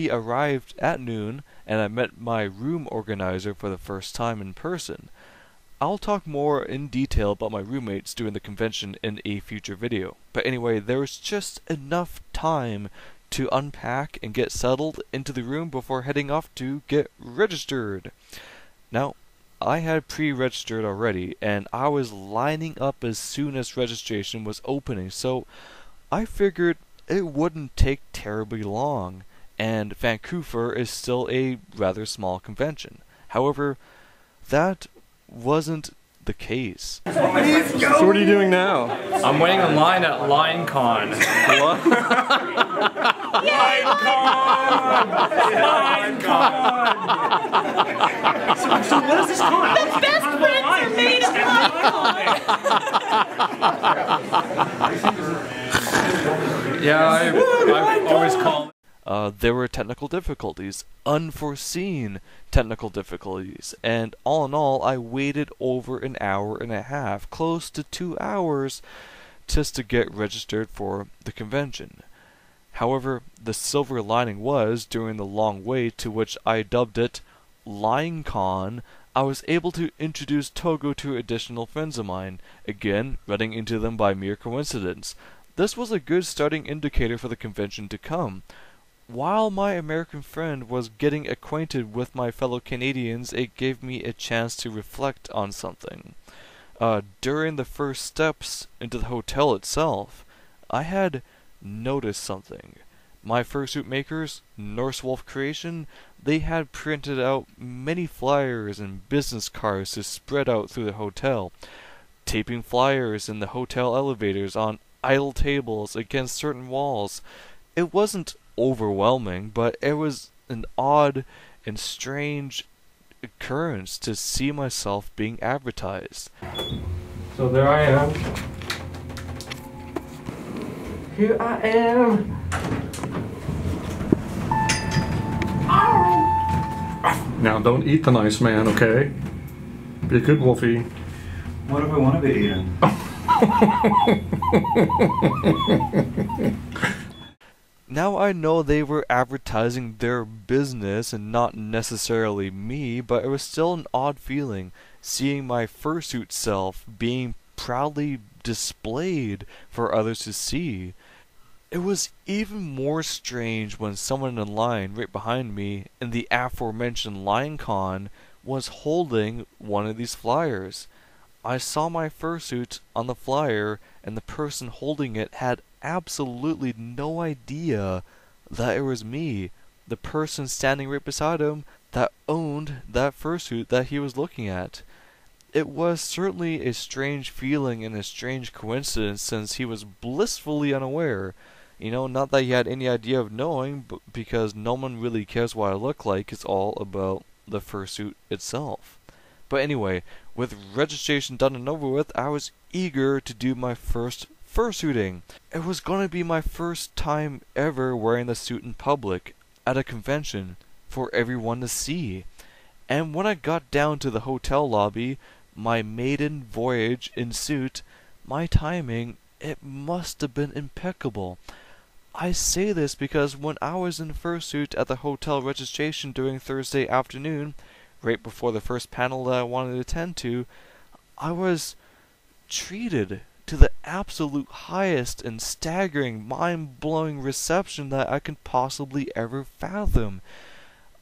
we arrived at noon, and I met my room organizer for the first time in person. I'll talk more in detail about my roommates during the convention in a future video. But anyway, there was just enough time to unpack and get settled into the room before heading off to get registered. Now, I had pre-registered already, and I was lining up as soon as registration was opening, so I figured it wouldn't take terribly long, and VancouFur is still a rather small convention. However, that wasn't the case. So what are you doing now? I'm waiting in line at LionCon. What? LionCon! So what is this con? The best friends are made of LionCon! Yeah, I've always called. There were technical difficulties, unforeseen technical difficulties, and all in all, I waited over an hour and a half, close to 2 hours, just to get registered for the convention. However, the silver lining was, during the long wait, to which I dubbed it LionCon, I was able to introduce Togo to additional friends of mine, again running into them by mere coincidence. This was a good starting indicator for the convention to come. While my American friend was getting acquainted with my fellow Canadians, it gave me a chance to reflect on something. During the first steps into the hotel itself, I had noticed something. My fursuit makers, Norse Wolf Creation, they had printed out many flyers and business cards to spread out through the hotel, taping flyers in the hotel elevators on idle tables against certain walls. It wasn't overwhelming, but it was an odd and strange occurrence to see myself being advertised. So there I am. Here I am. Now don't eat the nice man, okay? Be a good wolfie. What if I want to be eaten? Now I know they were advertising their business and not necessarily me, but it was still an odd feeling seeing my fursuit self being proudly displayed for others to see. It was even more strange when someone in line right behind me in the aforementioned LionCon was holding one of these flyers. I saw my fursuit on the flyer, and the person holding it had absolutely no idea that it was me, the person standing right beside him that owned that fursuit that he was looking at. It was certainly a strange feeling and a strange coincidence, since he was blissfully unaware. You know, not that he had any idea of knowing, but because no one really cares what I look like. It's all about the fursuit itself. But anyway, with registration done and over with, I was eager to do my first fursuiting. It was going to be my first time ever wearing the suit in public at a convention for everyone to see. And when I got down to the hotel lobby, my maiden voyage in suit, my timing, it must have been impeccable. I say this because when I was in fursuit at the hotel registration during Thursday afternoon, right before the first panel that I wanted to attend to, I was treated to the absolute highest and staggering, mind-blowing reception that I can possibly ever fathom.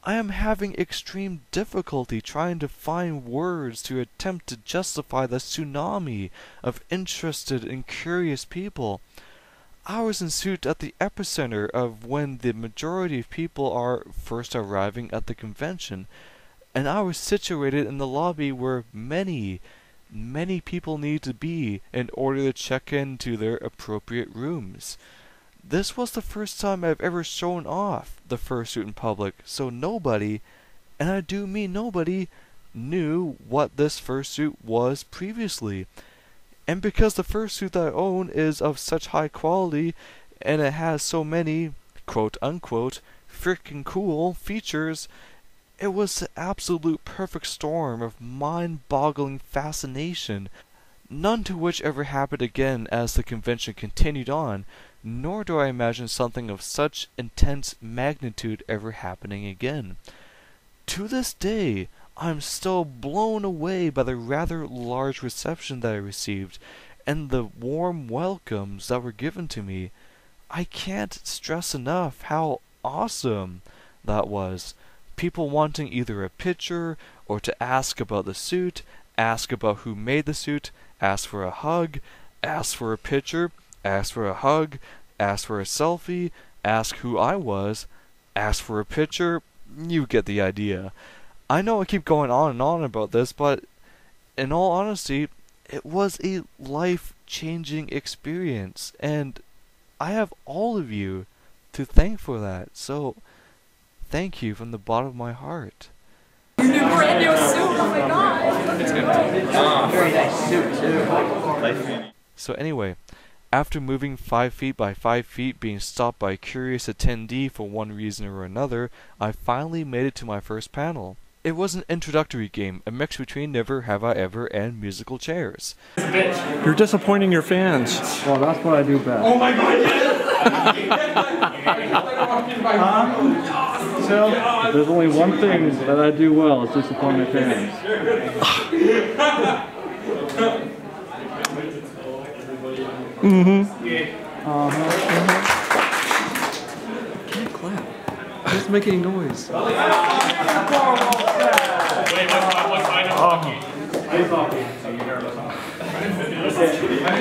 I am having extreme difficulty trying to find words to attempt to justify the tsunami of interested and curious people. I was in suit at the epicenter of when the majority of people are first arriving at the convention, and I was situated in the lobby where many people need to be in order to check into their appropriate rooms. This was the first time I've ever shown off the fursuit in public, so nobody, and I do mean nobody, knew what this fursuit was previously. And because the fursuit that I own is of such high quality, and it has so many, quote-unquote, freaking cool features, it was the absolute perfect storm of mind-boggling fascination. none to which ever happened again as the convention continued on, nor do I imagine something of such intense magnitude ever happening again. To this day, I'm still blown away by the rather large reception that I received, and the warm welcomes that were given to me. I can't stress enough how awesome that was. People wanting either a picture, or to ask about the suit, ask about who made the suit, ask for a hug, ask for a picture, ask for a hug, ask for a selfie, ask who I was, ask for a picture. You get the idea. I know I keep going on and on about this, but in all honesty, it was a life-changing experience, and I have all of you to thank for that. So, thank you from the bottom of my heart. Your new brand new suit, oh my god! It's good. Very nice suit too. So anyway, after moving 5 feet by 5 feet, being stopped by a curious attendee for one reason or another, I finally made it to my first panel. It was an introductory game, a mix between Never Have I Ever and musical chairs. You're disappointing your fans. Well, that's what I do best. Oh my god! So, there's only one thing that I do well, is disappoint my fans. Can't clap. Just make any noise.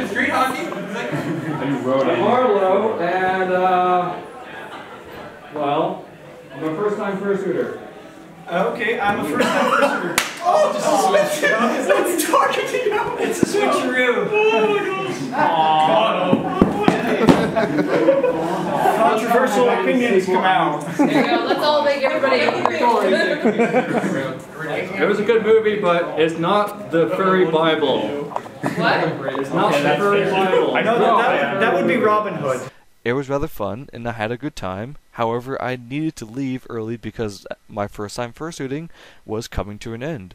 Street hockey. Marlowe, and well, I'm a first-time fursuiter. Okay, I'm a first-time fursuiter. Oh, just a switch. Someone's talking to you. It's a switcheroo. Oh my gosh. Controversial opinions come out. There you go, let's all make everybody It was a good movie, but it's not the furry Bible. What? It's not the furry Bible. I know that would be Robin Hood. It was rather fun, and I had a good time. However, I needed to leave early because my first time fursuiting was coming to an end.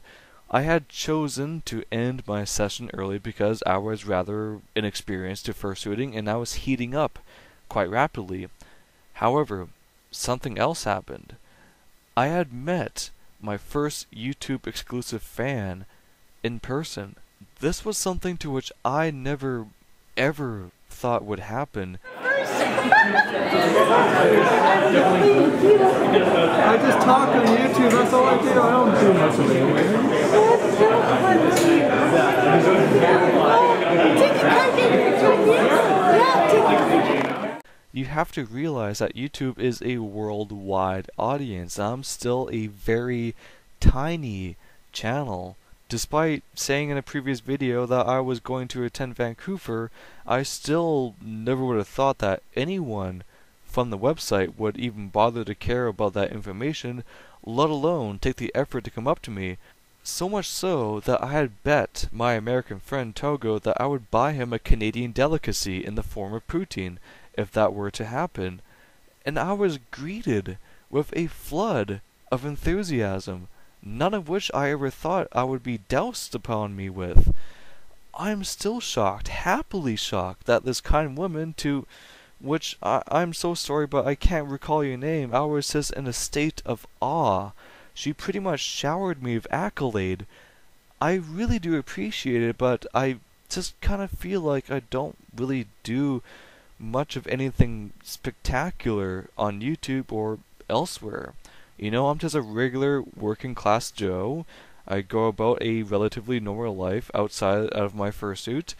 I had chosen to end my session early because I was rather inexperienced to fursuiting, and I was heating up quite rapidly. However, something else happened. I had met my first YouTube exclusive fan in person. This was something to which I never ever thought would happen. I just talk on YouTube, that's all I do. I don't do much of it. You have to realize that YouTube is a worldwide audience. I'm still a very tiny channel. Despite saying in a previous video that I was going to attend VancouFur, I still never would have thought that anyone from the website would even bother to care about that information, let alone take the effort to come up to me. So much so that I had bet my American friend Togo that I would buy him a Canadian delicacy in the form of poutine if that were to happen. And I was greeted with a flood of enthusiasm, none of which I ever thought I would be doused upon me with. I'm still shocked, happily shocked, that this kind woman, to which I'm so sorry but I can't recall your name, I was just in a state of awe. She pretty much showered me with accolade. I really do appreciate it, but I just kind of feel like I don't really do much of anything spectacular on YouTube or elsewhere. You know, I'm just a regular working class Joe. I go about a relatively normal life outside of my fursuit.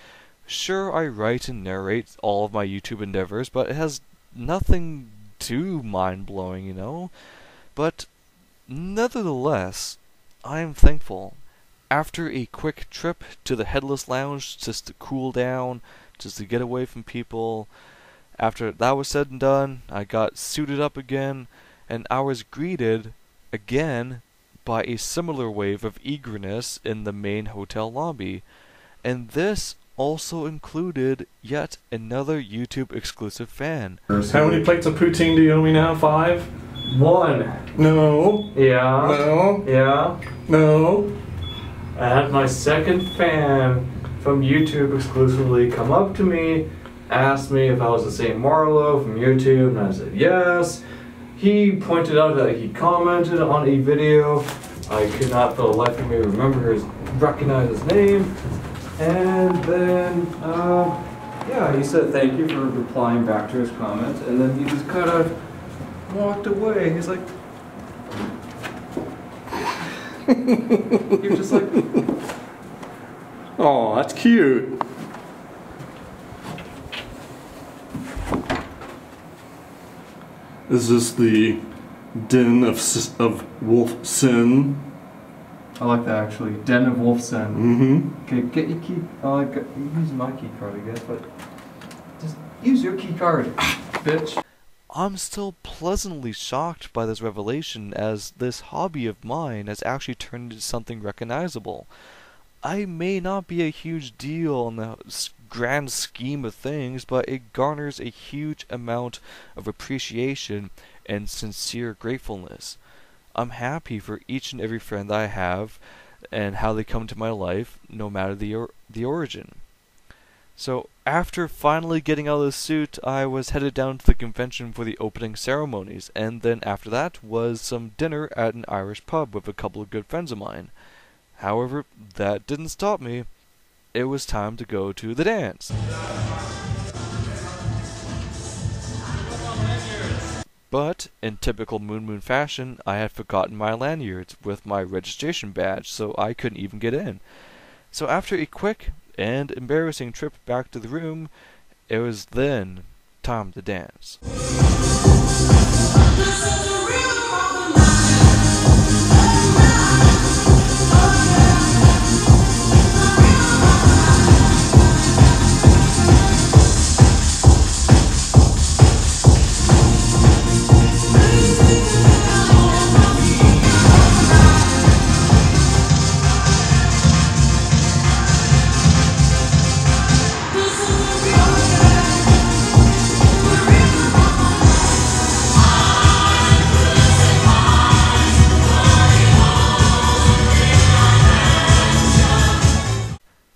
Sure, I write and narrate all of my YouTube endeavors, but it has nothing too mind-blowing, you know? But nevertheless, I am thankful. After a quick trip to the Headless Lounge just to cool down, just to get away from people, after that was said and done, I got suited up again, and I was greeted again by a similar wave of eagerness in the main hotel lobby. And this also included yet another YouTube exclusive fan. How many plates of poutine do you owe me now? 5? 1. No. Yeah. No. Yeah. No. I had my second fan from YouTube exclusively come up to me, asked me if I was the same Marlo from YouTube, and I said yes. He pointed out that he commented on a video. I could not for the life of me recognize his name. And then, yeah, he said thank you for replying back to his comment, and then he just kind of walked away. He's like, you're just like, Oh, that's cute. Is this the den of wolf sin? I like that actually. Den of Wolfson. Mm-hmm. Okay, get your key. Use my key card, I guess, but just use your key card, bitch. I'm still pleasantly shocked by this revelation, as this hobby of mine has actually turned into something recognizable. I may not be a huge deal in the grand scheme of things, but it garners a huge amount of appreciation and sincere gratefulness. I'm happy for each and every friend I have and how they come to my life, no matter the origin. So, after finally getting out of the suit, I was headed down to the convention for the opening ceremonies, and then after that was some dinner at an Irish pub with a couple of good friends of mine. However, that didn't stop me. It was time to go to the dance. But, in typical Moon fashion, I had forgotten my lanyards with my registration badge, so I couldn't even get in. So after a quick and embarrassing trip back to the room, it was then time to dance.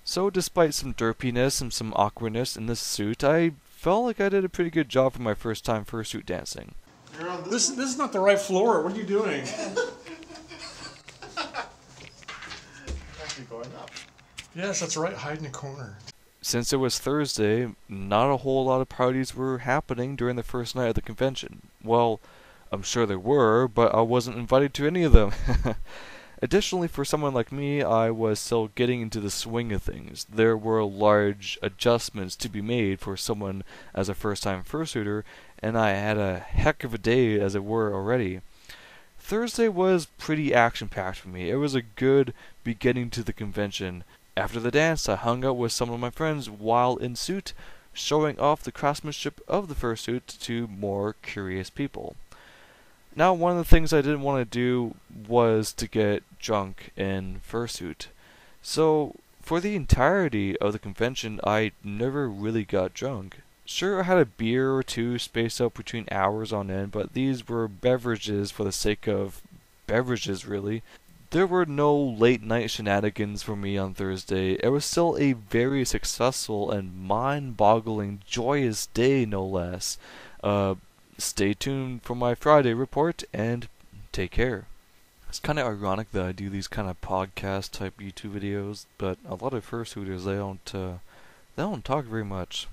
So despite some derpiness and some awkwardness in this suit, I felt like I did a pretty good job for my first time fursuit dancing. This is not the right floor. What are you doing? Actually going up. Yes, that's right. Hide in a corner. Since it was Thursday, not a whole lot of parties were happening during the first night of the convention. Well, I'm sure there were, but I wasn't invited to any of them. Additionally, for someone like me, I was still getting into the swing of things. There were large adjustments to be made for someone as a first-time fursuiter, and I had a heck of a day, as it were, already. Thursday was pretty action-packed for me. It was a good beginning to the convention. After the dance, I hung out with some of my friends while in suit, showing off the craftsmanship of the fursuit to more curious people. Now, one of the things I didn't want to do was to get drunk in fursuit. So, for the entirety of the convention, I never really got drunk. Sure, I had a beer or two spaced out between hours on end, but these were beverages for the sake of beverages, really. There were no late-night shenanigans for me on Thursday. It was still a very successful and mind-boggling, joyous day, no less. Stay tuned for my Friday report, and take care. It's kind of ironic that I do these kind of podcast-type YouTube videos, but a lot of fursuiters, they don't talk very much.